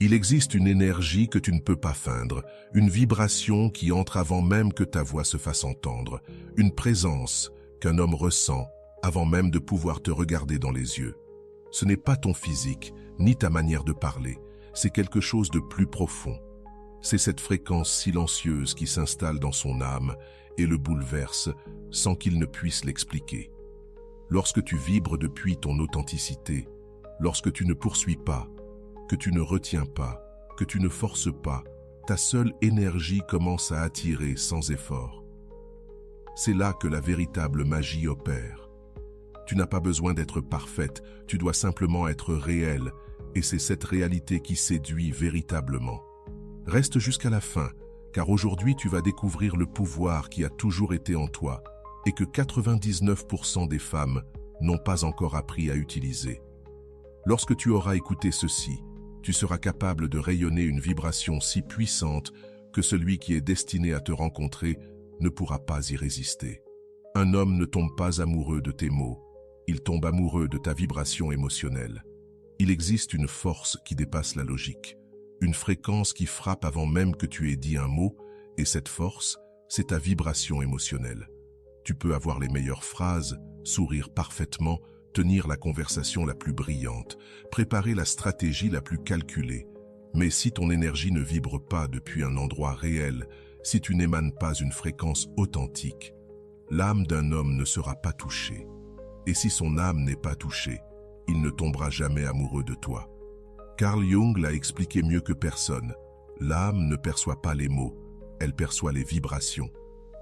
Il existe une énergie que tu ne peux pas feindre, une vibration qui entre avant même que ta voix se fasse entendre, une présence qu'un homme ressent avant même de pouvoir te regarder dans les yeux. Ce n'est pas ton physique, ni ta manière de parler, c'est quelque chose de plus profond. C'est cette fréquence silencieuse qui s'installe dans son âme et le bouleverse sans qu'il ne puisse l'expliquer. Lorsque tu vibres depuis ton authenticité, lorsque tu ne poursuis pas, que tu ne retiens pas, que tu ne forces pas, ta seule énergie commence à attirer sans effort. C'est là que la véritable magie opère. Tu n'as pas besoin d'être parfaite, tu dois simplement être réelle, et c'est cette réalité qui séduit véritablement. Reste jusqu'à la fin, car aujourd'hui tu vas découvrir le pouvoir qui a toujours été en toi, et que 99% des femmes n'ont pas encore appris à utiliser. Lorsque tu auras écouté ceci, tu seras capable de rayonner une vibration si puissante que celui qui est destiné à te rencontrer ne pourra pas y résister. Un homme ne tombe pas amoureux de tes mots, il tombe amoureux de ta vibration émotionnelle. Il existe une force qui dépasse la logique, une fréquence qui frappe avant même que tu aies dit un mot, et cette force, c'est ta vibration émotionnelle. Tu peux avoir les meilleures phrases, sourire parfaitement, tenir la conversation la plus brillante, préparer la stratégie la plus calculée. Mais si ton énergie ne vibre pas depuis un endroit réel, si tu n'émanes pas une fréquence authentique, l'âme d'un homme ne sera pas touchée. Et si son âme n'est pas touchée, il ne tombera jamais amoureux de toi. Carl Jung l'a expliqué mieux que personne. L'âme ne perçoit pas les mots, elle perçoit les vibrations.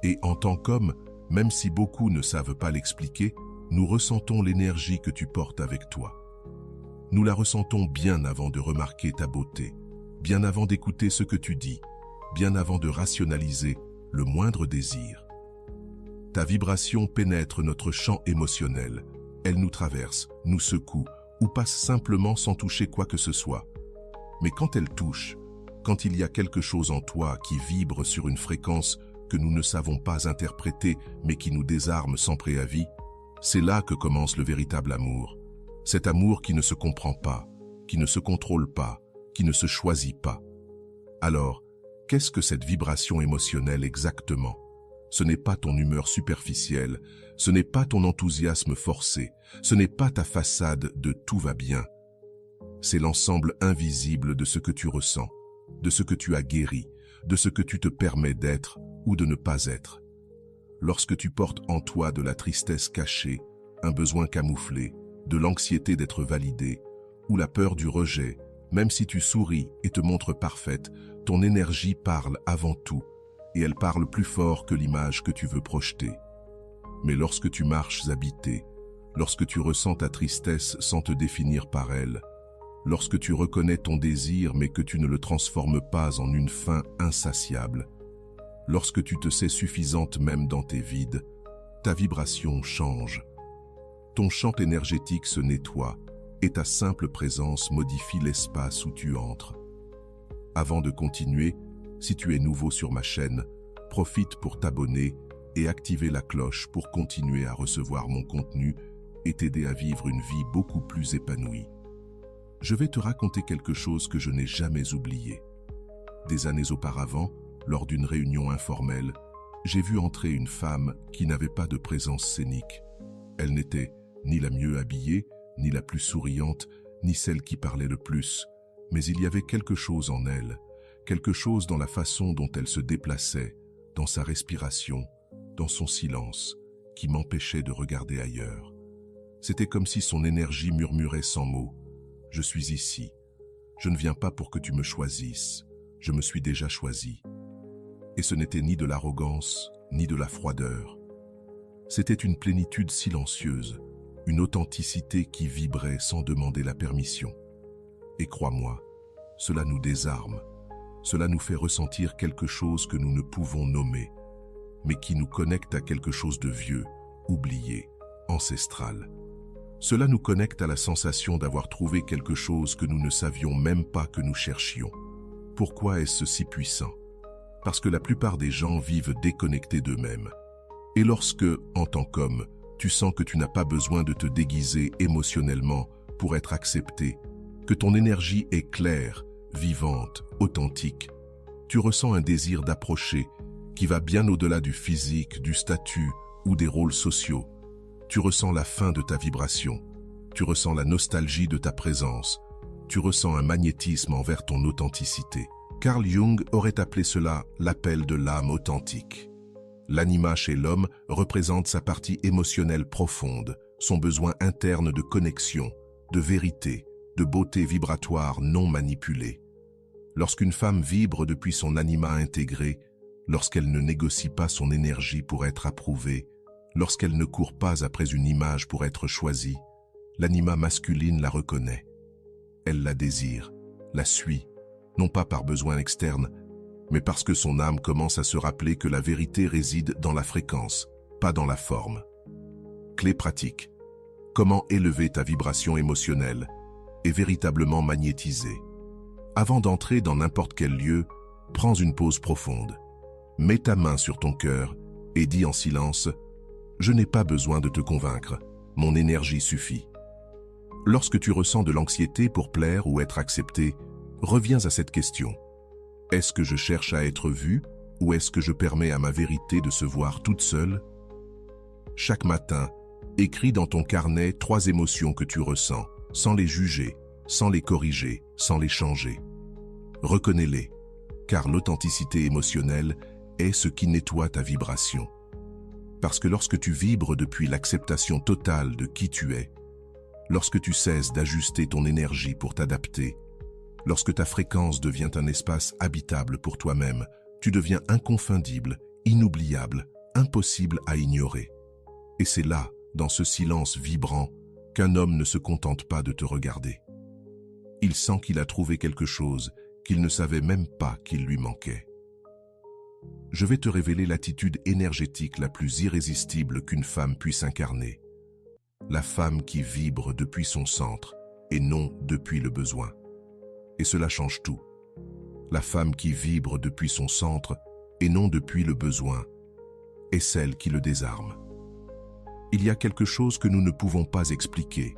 Et en tant qu'homme, même si beaucoup ne savent pas l'expliquer, nous ressentons l'énergie que tu portes avec toi. Nous la ressentons bien avant de remarquer ta beauté, bien avant d'écouter ce que tu dis, bien avant de rationaliser le moindre désir. Ta vibration pénètre notre champ émotionnel. Elle nous traverse, nous secoue ou passe simplement sans toucher quoi que ce soit. Mais quand elle touche, quand il y a quelque chose en toi qui vibre sur une fréquence que nous ne savons pas interpréter mais qui nous désarme sans préavis, c'est là que commence le véritable amour. Cet amour qui ne se comprend pas, qui ne se contrôle pas, qui ne se choisit pas. Alors, qu'est-ce que cette vibration émotionnelle exactement? Ce n'est pas ton humeur superficielle, ce n'est pas ton enthousiasme forcé, ce n'est pas ta façade de « tout va bien ». C'est l'ensemble invisible de ce que tu ressens, de ce que tu as guéri, de ce que tu te permets d'être ou de ne pas être. Lorsque tu portes en toi de la tristesse cachée, un besoin camouflé, de l'anxiété d'être validé, ou la peur du rejet, même si tu souris et te montres parfaite, ton énergie parle avant tout, et elle parle plus fort que l'image que tu veux projeter. Mais lorsque tu marches habité, lorsque tu ressens ta tristesse sans te définir par elle, lorsque tu reconnais ton désir mais que tu ne le transformes pas en une faim insatiable, lorsque tu te sais suffisante même dans tes vides, ta vibration change. Ton champ énergétique se nettoie et ta simple présence modifie l'espace où tu entres. Avant de continuer, si tu es nouveau sur ma chaîne, profite pour t'abonner et activer la cloche pour continuer à recevoir mon contenu et t'aider à vivre une vie beaucoup plus épanouie. Je vais te raconter quelque chose que je n'ai jamais oublié. Des années auparavant, lors d'une réunion informelle, j'ai vu entrer une femme qui n'avait pas de présence scénique. Elle n'était ni la mieux habillée, ni la plus souriante, ni celle qui parlait le plus, mais il y avait quelque chose en elle, quelque chose dans la façon dont elle se déplaçait, dans sa respiration, dans son silence, qui m'empêchait de regarder ailleurs. C'était comme si son énergie murmurait sans mots. « Je suis ici. Je ne viens pas pour que tu me choisisses. Je me suis déjà choisi. » Et ce n'était ni de l'arrogance, ni de la froideur. C'était une plénitude silencieuse, une authenticité qui vibrait sans demander la permission. Et crois-moi, cela nous désarme, cela nous fait ressentir quelque chose que nous ne pouvons nommer, mais qui nous connecte à quelque chose de vieux, oublié, ancestral. Cela nous connecte à la sensation d'avoir trouvé quelque chose que nous ne savions même pas que nous cherchions. Pourquoi est-ce si puissant? Parce que la plupart des gens vivent déconnectés d'eux-mêmes. Et lorsque, en tant qu'homme, tu sens que tu n'as pas besoin de te déguiser émotionnellement pour être accepté, que ton énergie est claire vivante, authentique. Tu ressens un désir d'approcher qui va bien au-delà du physique, du statut ou des rôles sociaux. Tu ressens la fin de ta vibration. Tu ressens la nostalgie de ta présence. Tu ressens un magnétisme envers ton authenticité. Carl Jung aurait appelé cela l'appel de l'âme authentique. L'anima chez l'homme représente sa partie émotionnelle profonde, son besoin interne de connexion, de vérité, de beauté vibratoire non manipulée. Lorsqu'une femme vibre depuis son anima intégré, lorsqu'elle ne négocie pas son énergie pour être approuvée, lorsqu'elle ne court pas après une image pour être choisie, l'anima masculine la reconnaît. Elle la désire, la suit, non pas par besoin externe, mais parce que son âme commence à se rappeler que la vérité réside dans la fréquence, pas dans la forme. Clé pratique. Comment élever ta vibration émotionnelle et véritablement magnétiser? Avant d'entrer dans n'importe quel lieu, prends une pause profonde. Mets ta main sur ton cœur et dis en silence « Je n'ai pas besoin de te convaincre, mon énergie suffit ». Lorsque tu ressens de l'anxiété pour plaire ou être accepté, reviens à cette question. Est-ce que je cherche à être vu ou est-ce que je permets à ma vérité de se voir toute seule? Chaque matin, écris dans ton carnet 3 émotions que tu ressens, sans les juger, sans les corriger, sans les changer. Reconnais-les, car l'authenticité émotionnelle est ce qui nettoie ta vibration. Parce que lorsque tu vibres depuis l'acceptation totale de qui tu es, lorsque tu cesses d'ajuster ton énergie pour t'adapter, lorsque ta fréquence devient un espace habitable pour toi-même, tu deviens inconfondible, inoubliable, impossible à ignorer. Et c'est là, dans ce silence vibrant, qu'un homme ne se contente pas de te regarder. Il sent qu'il a trouvé quelque chose qu'il ne savait même pas qu'il lui manquait. Je vais te révéler l'attitude énergétique la plus irrésistible qu'une femme puisse incarner. La femme qui vibre depuis son centre et non depuis le besoin. Et cela change tout. La femme qui vibre depuis son centre et non depuis le besoin est celle qui le désarme. Il y a quelque chose que nous ne pouvons pas expliquer,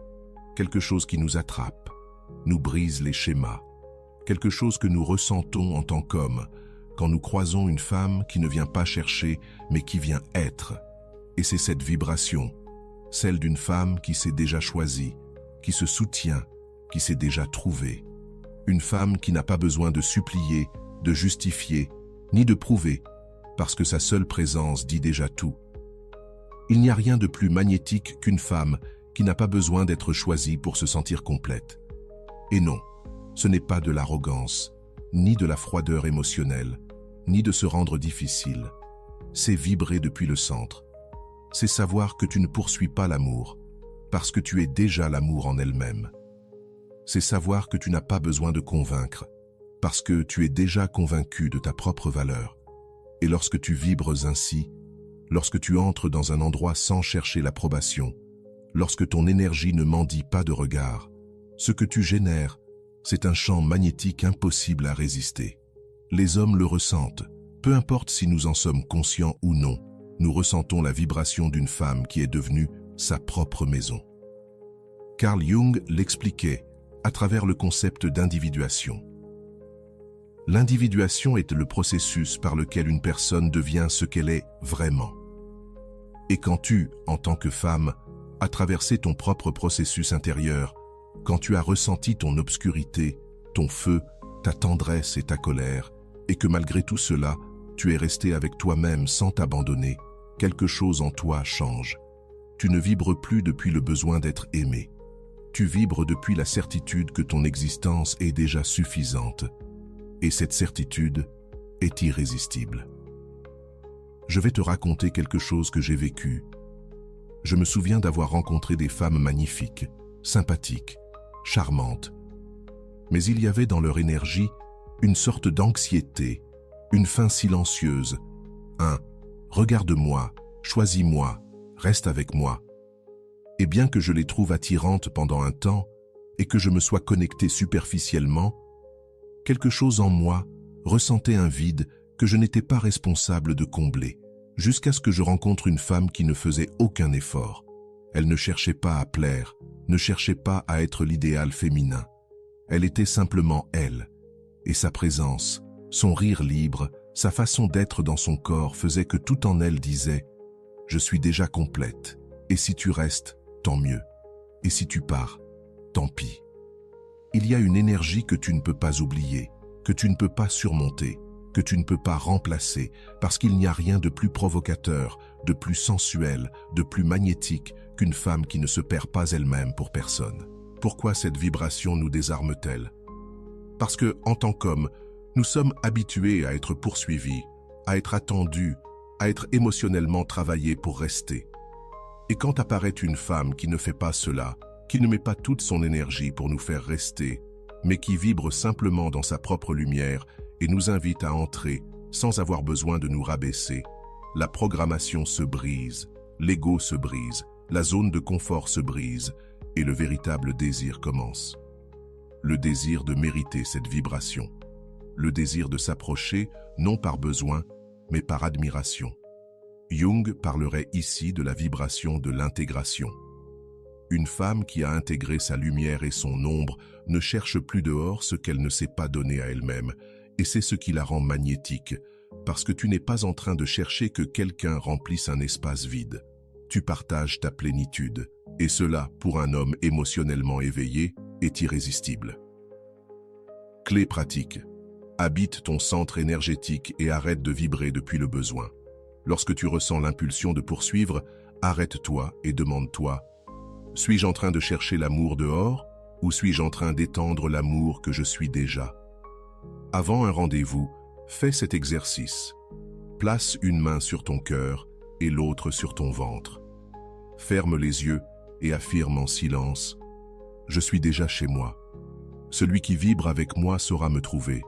quelque chose qui nous attrape, nous brise les schémas, quelque chose que nous ressentons en tant qu'hommes quand nous croisons une femme qui ne vient pas chercher mais qui vient être. Et c'est cette vibration, celle d'une femme qui s'est déjà choisie, qui se soutient, qui s'est déjà trouvée. Une femme qui n'a pas besoin de supplier, de justifier, ni de prouver, parce que sa seule présence dit déjà tout. Il n'y a rien de plus magnétique qu'une femme qui n'a pas besoin d'être choisie pour se sentir complète. Et non, ce n'est pas de l'arrogance, ni de la froideur émotionnelle, ni de se rendre difficile. C'est vibrer depuis le centre. C'est savoir que tu ne poursuis pas l'amour, parce que tu es déjà l'amour en elle-même. C'est savoir que tu n'as pas besoin de convaincre, parce que tu es déjà convaincu de ta propre valeur. Et lorsque tu vibres ainsi, lorsque tu entres dans un endroit sans chercher l'approbation, lorsque ton énergie ne mendie pas de regard, ce que tu génères, c'est un champ magnétique impossible à résister. Les hommes le ressentent, peu importe si nous en sommes conscients ou non, nous ressentons la vibration d'une femme qui est devenue sa propre maison. Carl Jung l'expliquait à travers le concept d'individuation. L'individuation est le processus par lequel une personne devient ce qu'elle est vraiment. Et quand tu, en tant que femme, as traversé ton propre processus intérieur, quand tu as ressenti ton obscurité, ton feu, ta tendresse et ta colère, et que malgré tout cela, tu es resté avec toi-même sans t'abandonner, quelque chose en toi change. Tu ne vibres plus depuis le besoin d'être aimé. Tu vibres depuis la certitude que ton existence est déjà suffisante. Et cette certitude est irrésistible. Je vais te raconter quelque chose que j'ai vécu. Je me souviens d'avoir rencontré des femmes magnifiques, sympathiques, charmantes. Mais il y avait dans leur énergie une sorte d'anxiété, une faim silencieuse, un « regarde-moi, choisis-moi, reste avec moi ». Et bien que je les trouve attirantes pendant un temps et que je me sois connecté superficiellement, quelque chose en moi ressentait un vide que je n'étais pas responsable de combler, jusqu'à ce que je rencontre une femme qui ne faisait aucun effort. Elle ne cherchait pas à plaire, ne cherchait pas à être l'idéal féminin. Elle était simplement elle, Et sa présence, son rire libre, sa façon d'être dans son corps faisait que tout en elle disait « Je suis déjà complète, et si tu restes, tant mieux. Et si tu pars, tant pis. » Il y a une énergie que tu ne peux pas oublier, que tu ne peux pas surmonter, que tu ne peux pas remplacer, parce qu'il n'y a rien de plus provocateur, de plus sensuel, de plus magnétique qu'une femme qui ne se perd pas elle-même pour personne. Pourquoi cette vibration nous désarme-t-elle? Parce que, en tant qu'homme, nous sommes habitués à être poursuivis, à être attendus, à être émotionnellement travaillés pour rester. Et quand apparaît une femme qui ne fait pas cela, qui ne met pas toute son énergie pour nous faire rester, mais qui vibre simplement dans sa propre lumière et nous invite à entrer sans avoir besoin de nous rabaisser, la programmation se brise, l'ego se brise, la zone de confort se brise et le véritable désir commence. Le désir de mériter cette vibration. Le désir de s'approcher, non par besoin, mais par admiration. Jung parlerait ici de la vibration de l'intégration. Une femme qui a intégré sa lumière et son ombre ne cherche plus dehors ce qu'elle ne s'est pas donné à elle-même, et c'est ce qui la rend magnétique, parce que tu n'es pas en train de chercher que quelqu'un remplisse un espace vide. Tu partages ta plénitude, et cela, pour un homme émotionnellement éveillé, est irrésistible. Clé pratique. Habite ton centre énergétique et arrête de vibrer depuis le besoin. Lorsque tu ressens l'impulsion de poursuivre, arrête-toi et demande-toi: suis-je en train de chercher l'amour dehors ou suis-je en train d'étendre l'amour que je suis déjà? Avant un rendez-vous, fais cet exercice. Place une main sur ton cœur et l'autre sur ton ventre. Ferme les yeux et affirme en silence: je suis déjà chez moi. Celui qui vibre avec moi saura me trouver.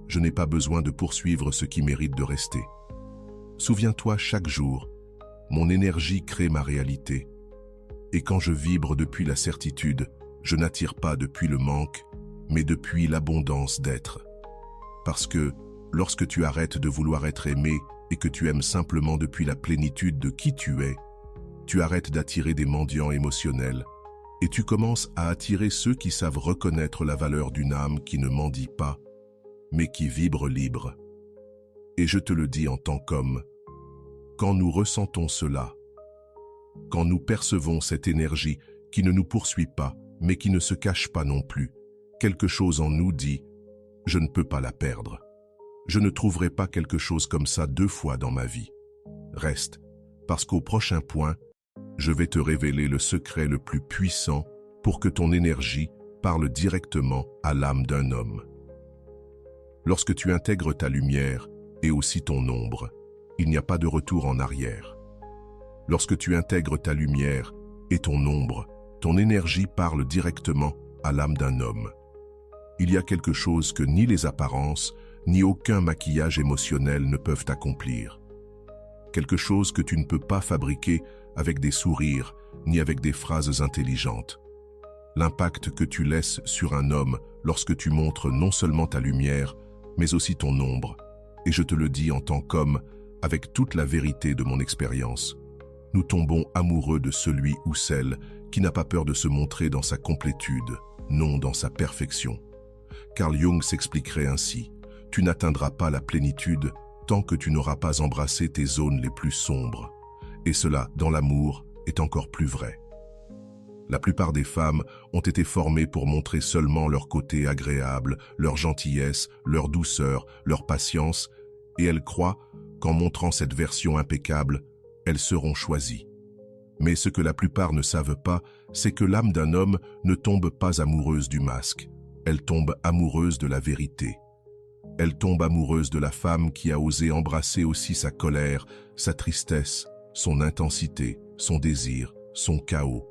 Je n'ai pas besoin de poursuivre ce qui mérite de rester. Souviens-toi chaque jour, mon énergie crée ma réalité. Et quand je vibre depuis la certitude, je n'attire pas depuis le manque, mais depuis l'abondance d'être. Parce que, lorsque tu arrêtes de vouloir être aimé et que tu aimes simplement depuis la plénitude de qui tu es, tu arrêtes d'attirer des mendiants émotionnels et tu commences à attirer ceux qui savent reconnaître la valeur d'une âme qui ne mendie pas, mais qui vibre libre. Et je te le dis en tant qu'homme, quand nous ressentons cela, quand nous percevons cette énergie qui ne nous poursuit pas, mais qui ne se cache pas non plus, quelque chose en nous dit « je ne peux pas la perdre ». Je ne trouverai pas quelque chose comme ça 2 fois dans ma vie. Reste, parce qu'au prochain point, je vais te révéler le secret le plus puissant pour que ton énergie parle directement à l'âme d'un homme. Lorsque tu intègres ta lumière et aussi ton ombre, il n'y a pas de retour en arrière. Lorsque tu intègres ta lumière et ton ombre, ton énergie parle directement à l'âme d'un homme. Il y a quelque chose que ni les apparences, ni aucun maquillage émotionnel ne peuvent accomplir. Quelque chose que tu ne peux pas fabriquer avec des sourires, ni avec des phrases intelligentes. L'impact que tu laisses sur un homme lorsque tu montres non seulement ta lumière, mais aussi ton ombre. Et je te le dis en tant qu'homme, avec toute la vérité de mon expérience. Nous tombons amoureux de celui ou celle qui n'a pas peur de se montrer dans sa complétude, non dans sa perfection. Carl Jung s'expliquerait ainsi: tu n'atteindras pas la plénitude tant que tu n'auras pas embrassé tes zones les plus sombres. Et cela, dans l'amour, est encore plus vrai. La plupart des femmes ont été formées pour montrer seulement leur côté agréable, leur gentillesse, leur douceur, leur patience, et elles croient qu'en montrant cette version impeccable, elles seront choisies. Mais ce que la plupart ne savent pas, c'est que l'âme d'un homme ne tombe pas amoureuse du masque, elle tombe amoureuse de la vérité. Elle tombe amoureuse de la femme qui a osé embrasser aussi sa colère, sa tristesse, son intensité, son désir, son chaos.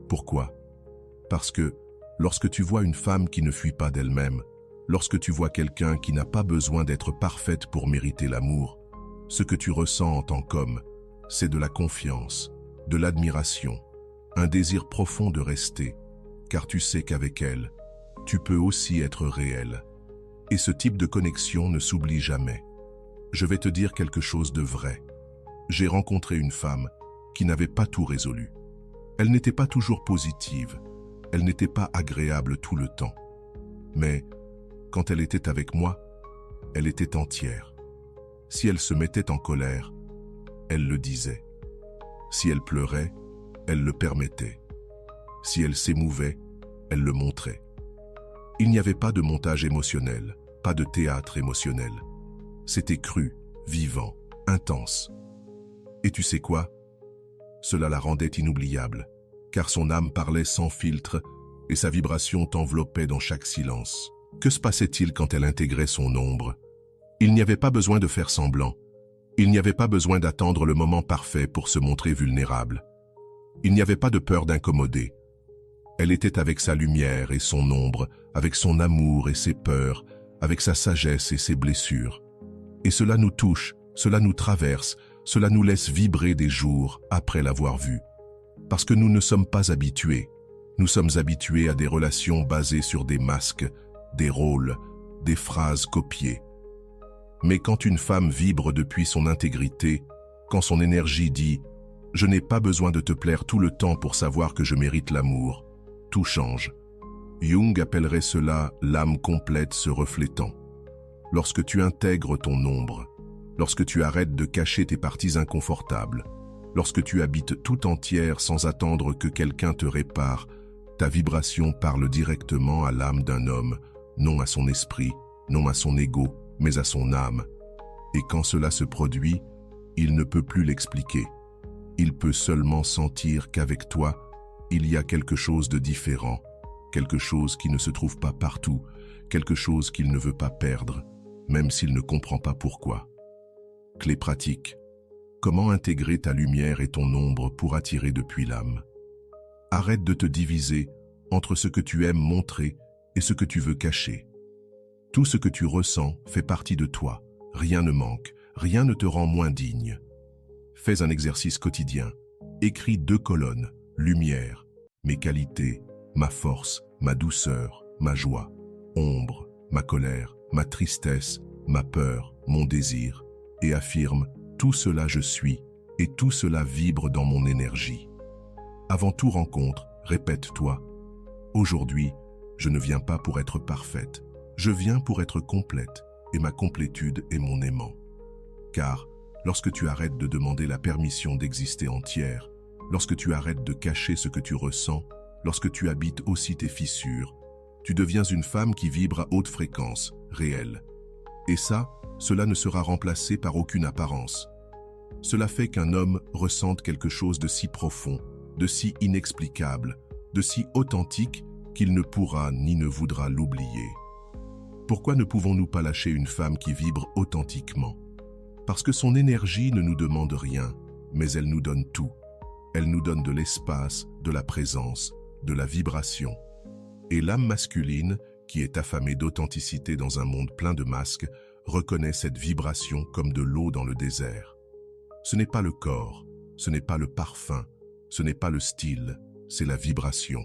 Pourquoi? Parce que, lorsque tu vois une femme qui ne fuit pas d'elle-même, lorsque tu vois quelqu'un qui n'a pas besoin d'être parfaite pour mériter l'amour, ce que tu ressens en tant qu'homme, c'est de la confiance, de l'admiration, un désir profond de rester, car tu sais qu'avec elle, tu peux aussi être réel. Et ce type de connexion ne s'oublie jamais. Je vais te dire quelque chose de vrai. J'ai rencontré une femme qui n'avait pas tout résolu. Elle n'était pas toujours positive, elle n'était pas agréable tout le temps. Mais quand elle était avec moi, elle était entière. Si elle se mettait en colère, elle le disait. Si elle pleurait, elle le permettait. Si elle s'émouvait, elle le montrait. Il n'y avait pas de montage émotionnel, pas de théâtre émotionnel. C'était cru, vivant, intense. Et tu sais quoi? Cela la rendait inoubliable, car son âme parlait sans filtre et sa vibration t'enveloppait dans chaque silence. Que se passait-il quand elle intégrait son ombre? Il n'y avait pas besoin de faire semblant. Il n'y avait pas besoin d'attendre le moment parfait pour se montrer vulnérable. Il n'y avait pas de peur d'incommoder. Elle était avec sa lumière et son ombre, avec son amour et ses peurs, avec sa sagesse et ses blessures. Et cela nous touche, cela nous traverse, cela nous laisse vibrer des jours après l'avoir vue. Parce que nous ne sommes pas habitués. Nous sommes habitués à des relations basées sur des masques, des rôles, des phrases copiées. Mais quand une femme vibre depuis son intégrité, quand son énergie dit « Je n'ai pas besoin de te plaire tout le temps pour savoir que je mérite l'amour », tout change. Jung appellerait cela l'âme complète se reflétant. Lorsque tu intègres ton ombre, lorsque tu arrêtes de cacher tes parties inconfortables, lorsque tu habites tout entière sans attendre que quelqu'un te répare, ta vibration parle directement à l'âme d'un homme, non à son esprit, non à son ego, mais à son âme. Et quand cela se produit, il ne peut plus l'expliquer. Il peut seulement sentir qu'avec toi, il y a quelque chose de différent, quelque chose qui ne se trouve pas partout, quelque chose qu'il ne veut pas perdre, même s'il ne comprend pas pourquoi. Clé pratique. Comment intégrer ta lumière et ton ombre pour attirer depuis l'âme? Arrête de te diviser entre ce que tu aimes montrer et ce que tu veux cacher. Tout ce que tu ressens fait partie de toi. Rien ne manque, rien ne te rend moins digne. Fais un exercice quotidien. Écris 2 colonnes. Lumière, mes qualités, ma force, ma douceur, ma joie. Ombre, ma colère, ma tristesse, ma peur, mon désir. Et affirme, tout cela je suis, et tout cela vibre dans mon énergie. Avant toute rencontre, répète-toi, aujourd'hui, je ne viens pas pour être parfaite. Je viens pour être complète, et ma complétude est mon aimant. Car, lorsque tu arrêtes de demander la permission d'exister entière, lorsque tu arrêtes de cacher ce que tu ressens, lorsque tu habites aussi tes fissures, tu deviens une femme qui vibre à haute fréquence, réelle. Et ça, cela ne sera remplacé par aucune apparence. Cela fait qu'un homme ressente quelque chose de si profond, de si inexplicable, de si authentique qu'il ne pourra ni ne voudra l'oublier. Pourquoi ne pouvons-nous pas lâcher une femme qui vibre authentiquement? Parce que son énergie ne nous demande rien, mais elle nous donne tout. Elle nous donne de l'espace, de la présence, de la vibration. Et l'âme masculine, qui est affamée d'authenticité dans un monde plein de masques, reconnaît cette vibration comme de l'eau dans le désert. Ce n'est pas le corps, ce n'est pas le parfum, ce n'est pas le style, c'est la vibration.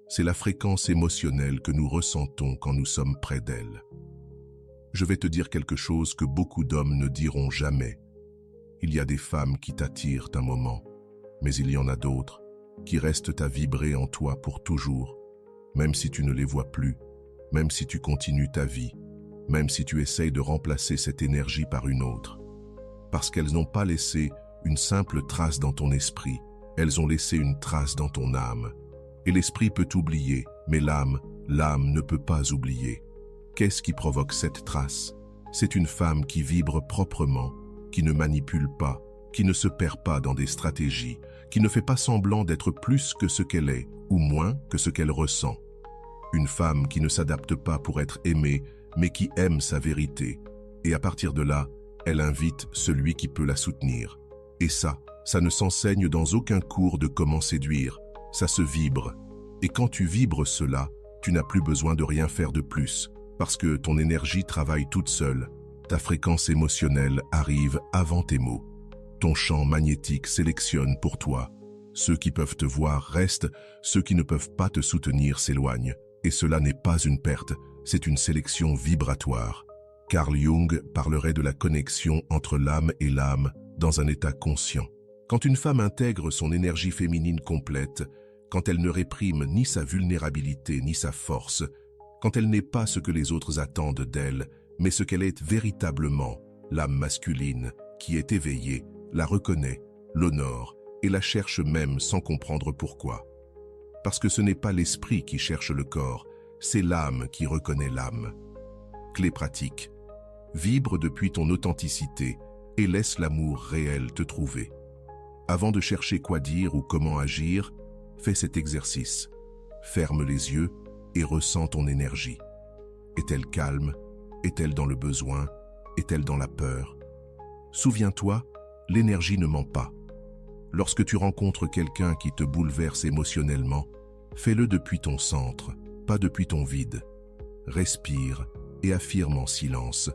C'est la fréquence émotionnelle que nous ressentons quand nous sommes près d'elle. Je vais te dire quelque chose que beaucoup d'hommes ne diront jamais. Il y a des femmes qui t'attirent un moment, mais il y en a d'autres qui restent à vibrer en toi pour toujours, même si tu ne les vois plus, même si tu continues ta vie, même si tu essayes de remplacer cette énergie par une autre. Parce qu'elles n'ont pas laissé une simple trace dans ton esprit, elles ont laissé une trace dans ton âme. Et l'esprit peut oublier, mais l'âme ne peut pas oublier. Qu'est-ce qui provoque cette trace? C'est une femme qui vibre proprement, qui ne manipule pas, qui ne se perd pas dans des stratégies, qui ne fait pas semblant d'être plus que ce qu'elle est, ou moins que ce qu'elle ressent. Une femme qui ne s'adapte pas pour être aimée, mais qui aime sa vérité. Et à partir de là, elle invite celui qui peut la soutenir. Et ça ne s'enseigne dans aucun cours de comment séduire. Ça se vibre. Et quand tu vibres cela, tu n'as plus besoin de rien faire de plus, parce que ton énergie travaille toute seule. Ta fréquence émotionnelle arrive avant tes mots. Ton champ magnétique sélectionne pour toi. Ceux qui peuvent te voir restent, ceux qui ne peuvent pas te soutenir s'éloignent. Et cela n'est pas une perte, c'est une sélection vibratoire. Carl Jung parlerait de la connexion entre l'âme et l'âme dans un état conscient. Quand une femme intègre son énergie féminine complète, quand elle ne réprime ni sa vulnérabilité ni sa force, quand elle n'est pas ce que les autres attendent d'elle, mais ce qu'elle est véritablement, l'âme masculine, qui est éveillée, la reconnaît, l'honore et la cherche même sans comprendre pourquoi. Parce que ce n'est pas l'esprit qui cherche le corps, c'est l'âme qui reconnaît l'âme. Clé pratique. Vibre depuis ton authenticité et laisse l'amour réel te trouver. Avant de chercher quoi dire ou comment agir, fais cet exercice. Ferme les yeux et ressens ton énergie. Est-elle calme? Est-elle dans le besoin? Est-elle dans la peur? Souviens-toi, l'énergie ne ment pas. Lorsque tu rencontres quelqu'un qui te bouleverse émotionnellement, fais-le depuis ton centre, pas depuis ton vide. Respire et affirme en silence.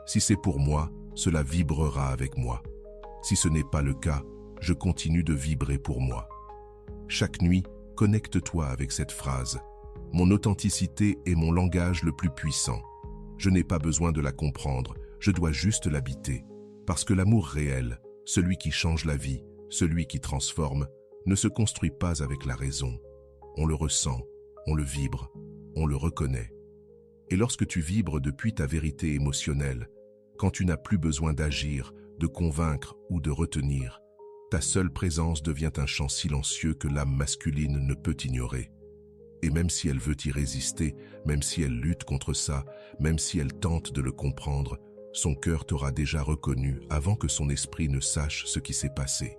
Si c'est pour moi, cela vibrera avec moi. Si ce n'est pas le cas, je continue de vibrer pour moi. Chaque nuit, connecte-toi avec cette phrase. Mon authenticité est mon langage le plus puissant. Je n'ai pas besoin de la comprendre, je dois juste l'habiter. Parce que l'amour réel, celui qui change la vie, celui qui transforme, ne se construit pas avec la raison. On le ressent, on le vibre, on le reconnaît. Et lorsque tu vibres depuis ta vérité émotionnelle, quand tu n'as plus besoin d'agir, de convaincre ou de retenir, ta seule présence devient un chant silencieux que l'âme masculine ne peut ignorer. Et même si elle veut y résister, même si elle lutte contre ça, même si elle tente de le comprendre, son cœur t'aura déjà reconnu avant que son esprit ne sache ce qui s'est passé.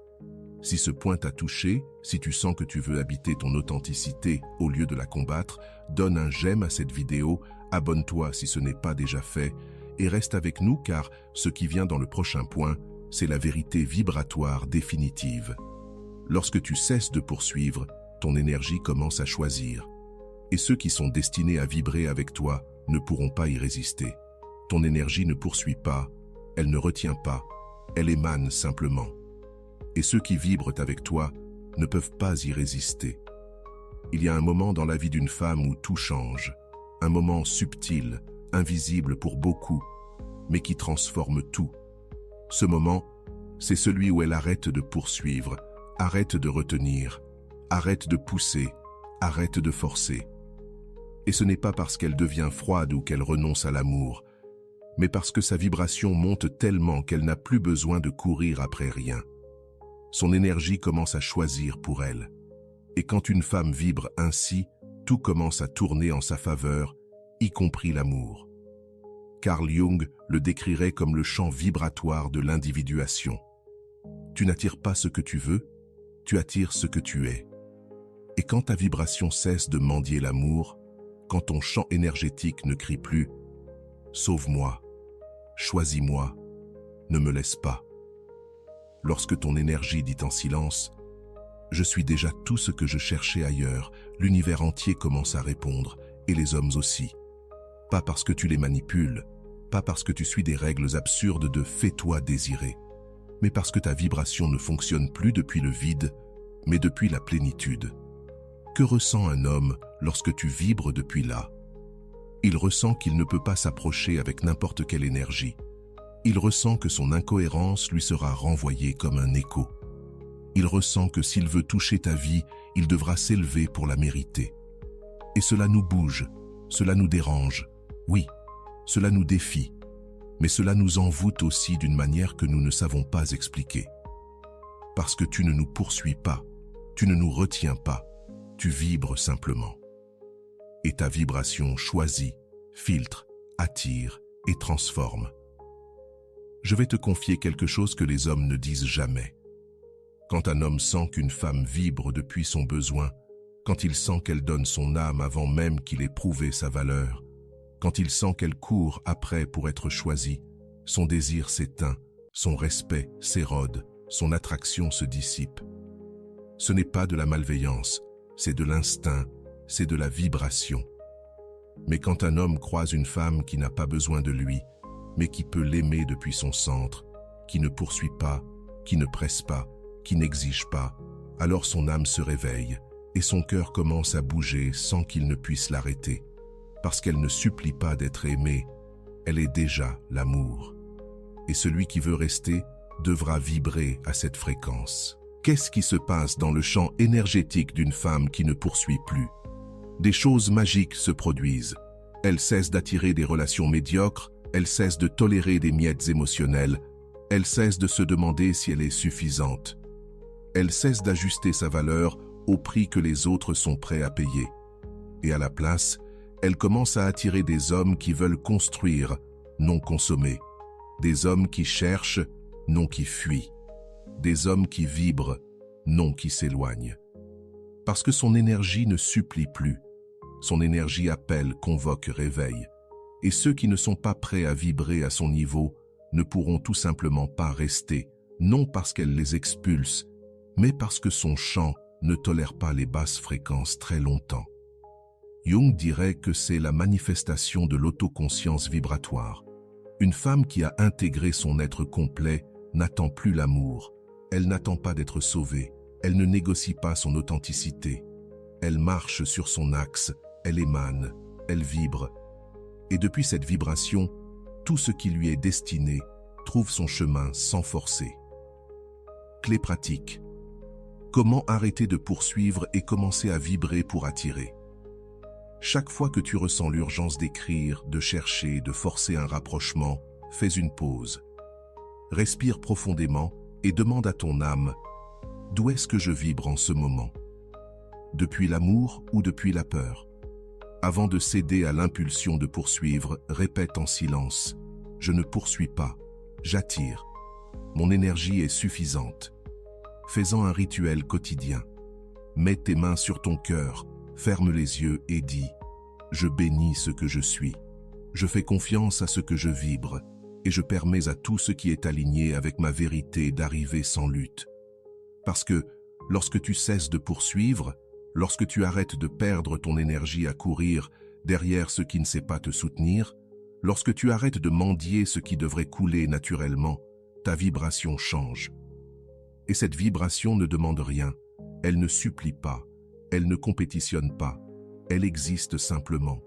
Si ce point t'a touché, si tu sens que tu veux habiter ton authenticité au lieu de la combattre, donne un j'aime à cette vidéo, abonne-toi si ce n'est pas déjà fait, et reste avec nous car ce qui vient dans le prochain point, c'est la vérité vibratoire définitive. Lorsque tu cesses de poursuivre, ton énergie commence à choisir. Et ceux qui sont destinés à vibrer avec toi ne pourront pas y résister. Ton énergie ne poursuit pas, elle ne retient pas, elle émane simplement. Et ceux qui vibrent avec toi ne peuvent pas y résister. Il y a un moment dans la vie d'une femme où tout change, un moment subtil, invisible pour beaucoup, mais qui transforme tout. Ce moment, c'est celui où elle arrête de poursuivre, arrête de retenir, arrête de pousser, arrête de forcer. Et ce n'est pas parce qu'elle devient froide ou qu'elle renonce à l'amour, mais parce que sa vibration monte tellement qu'elle n'a plus besoin de courir après rien. Son énergie commence à choisir pour elle. Et quand une femme vibre ainsi, tout commence à tourner en sa faveur, y compris l'amour. Carl Jung le décrirait comme le champ vibratoire de l'individuation. Tu n'attires pas ce que tu veux, tu attires ce que tu es. Et quand ta vibration cesse de mendier l'amour, quand ton champ énergétique ne crie plus « Sauve-moi, choisis-moi, ne me laisse pas ». Lorsque ton énergie dit en silence « Je suis déjà tout ce que je cherchais ailleurs », l'univers entier commence à répondre, et les hommes aussi. Pas parce que tu les manipules, pas parce que tu suis des règles absurdes de « fais-toi désirer », mais parce que ta vibration ne fonctionne plus depuis le vide, mais depuis la plénitude. Que ressent un homme lorsque tu vibres depuis là? Il ressent qu'il ne peut pas s'approcher avec n'importe quelle énergie. Il ressent que son incohérence lui sera renvoyée comme un écho. Il ressent que s'il veut toucher ta vie, il devra s'élever pour la mériter. Et cela nous bouge, cela nous dérange, oui, cela nous défie, mais cela nous envoûte aussi d'une manière que nous ne savons pas expliquer. Parce que tu ne nous poursuis pas, tu ne nous retiens pas, tu vibres simplement. Et ta vibration choisit, filtre, attire et transforme. Je vais te confier quelque chose que les hommes ne disent jamais. Quand un homme sent qu'une femme vibre depuis son besoin, quand il sent qu'elle donne son âme avant même qu'il ait prouvé sa valeur, quand il sent qu'elle court après pour être choisie, son désir s'éteint, son respect s'érode, son attraction se dissipe. Ce n'est pas de la malveillance, c'est de l'instinct, c'est de la vibration. Mais quand un homme croise une femme qui n'a pas besoin de lui, mais qui peut l'aimer depuis son centre, qui ne poursuit pas, qui ne presse pas, qui n'exige pas, alors son âme se réveille et son cœur commence à bouger sans qu'il ne puisse l'arrêter. Parce qu'elle ne supplie pas d'être aimée, elle est déjà l'amour. Et celui qui veut rester devra vibrer à cette fréquence. Qu'est-ce qui se passe dans le champ énergétique d'une femme qui ne poursuit plus? Des choses magiques se produisent. Elle cesse d'attirer des relations médiocres, elle cesse de tolérer des miettes émotionnelles, elle cesse de se demander si elle est suffisante. Elle cesse d'ajuster sa valeur au prix que les autres sont prêts à payer. Et à la place, elle commence à attirer des hommes qui veulent construire, non consommer. Des hommes qui cherchent, non qui fuient. Des hommes qui vibrent, non qui s'éloignent. Parce que son énergie ne supplie plus. Son énergie appelle, convoque, réveille. Et ceux qui ne sont pas prêts à vibrer à son niveau ne pourront tout simplement pas rester, non parce qu'elle les expulse, mais parce que son champ ne tolère pas les basses fréquences très longtemps. Jung dirait que c'est la manifestation de l'autoconscience vibratoire. Une femme qui a intégré son être complet n'attend plus l'amour. Elle n'attend pas d'être sauvée. Elle ne négocie pas son authenticité. Elle marche sur son axe, elle émane, elle vibre. Et depuis cette vibration, tout ce qui lui est destiné trouve son chemin sans forcer. Clé pratique. Comment arrêter de poursuivre et commencer à vibrer pour attirer? Chaque fois que tu ressens l'urgence d'écrire, de chercher, de forcer un rapprochement, fais une pause. Respire profondément et demande à ton âme « D'où est-ce que je vibre en ce moment? Depuis l'amour ou depuis la peur ?» Avant de céder à l'impulsion de poursuivre, répète en silence « Je ne poursuis pas, j'attire. Mon énergie est suffisante. » Fais-en un rituel quotidien. Mets tes mains sur ton cœur, ferme les yeux et dis « Je bénis ce que je suis. Je fais confiance à ce que je vibre et je permets à tout ce qui est aligné avec ma vérité d'arriver sans lutte. » Parce que lorsque tu cesses de poursuivre, lorsque tu arrêtes de perdre ton énergie à courir derrière ce qui ne sait pas te soutenir, lorsque tu arrêtes de mendier ce qui devrait couler naturellement, ta vibration change. Et cette vibration ne demande rien, elle ne supplie pas, elle ne compétitionne pas, elle existe simplement.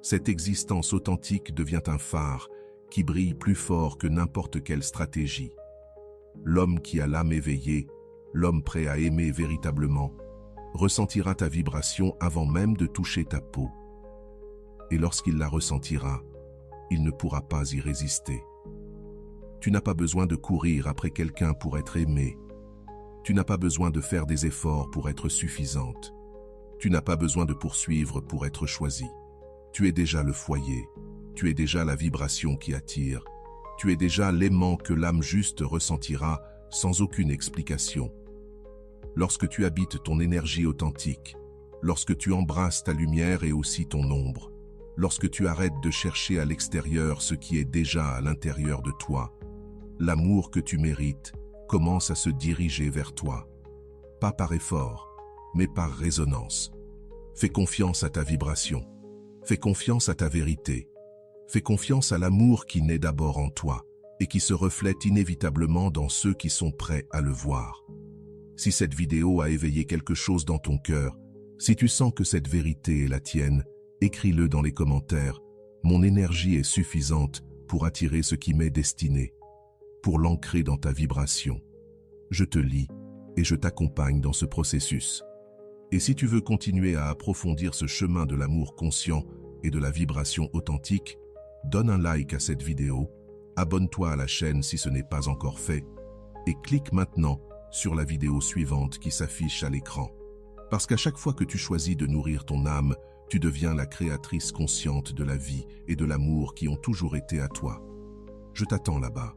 Cette existence authentique devient un phare qui brille plus fort que n'importe quelle stratégie. L'homme qui a l'âme éveillée, l'homme prêt à aimer véritablement, ressentira ta vibration avant même de toucher ta peau. Et lorsqu'il la ressentira, il ne pourra pas y résister. Tu n'as pas besoin de courir après quelqu'un pour être aimé. Tu n'as pas besoin de faire des efforts pour être suffisante. Tu n'as pas besoin de poursuivre pour être choisi. Tu es déjà le foyer. Tu es déjà la vibration qui attire. Tu es déjà l'aimant que l'âme juste ressentira sans aucune explication. Lorsque tu habites ton énergie authentique, lorsque tu embrasses ta lumière et aussi ton ombre, lorsque tu arrêtes de chercher à l'extérieur ce qui est déjà à l'intérieur de toi, l'amour que tu mérites commence à se diriger vers toi. Pas par effort, mais par résonance. Fais confiance à ta vibration. Fais confiance à ta vérité. Fais confiance à l'amour qui naît d'abord en toi et qui se reflète inévitablement dans ceux qui sont prêts à le voir. Si cette vidéo a éveillé quelque chose dans ton cœur, si tu sens que cette vérité est la tienne, écris-le dans les commentaires. Mon énergie est suffisante pour attirer ce qui m'est destiné, pour l'ancrer dans ta vibration. Je te lis et je t'accompagne dans ce processus. Et si tu veux continuer à approfondir ce chemin de l'amour conscient et de la vibration authentique, donne un like à cette vidéo, abonne-toi à la chaîne si ce n'est pas encore fait, et clique maintenant sur la vidéo suivante qui s'affiche à l'écran. Parce qu'à chaque fois que tu choisis de nourrir ton âme, tu deviens la créatrice consciente de la vie et de l'amour qui ont toujours été à toi. Je t'attends là-bas.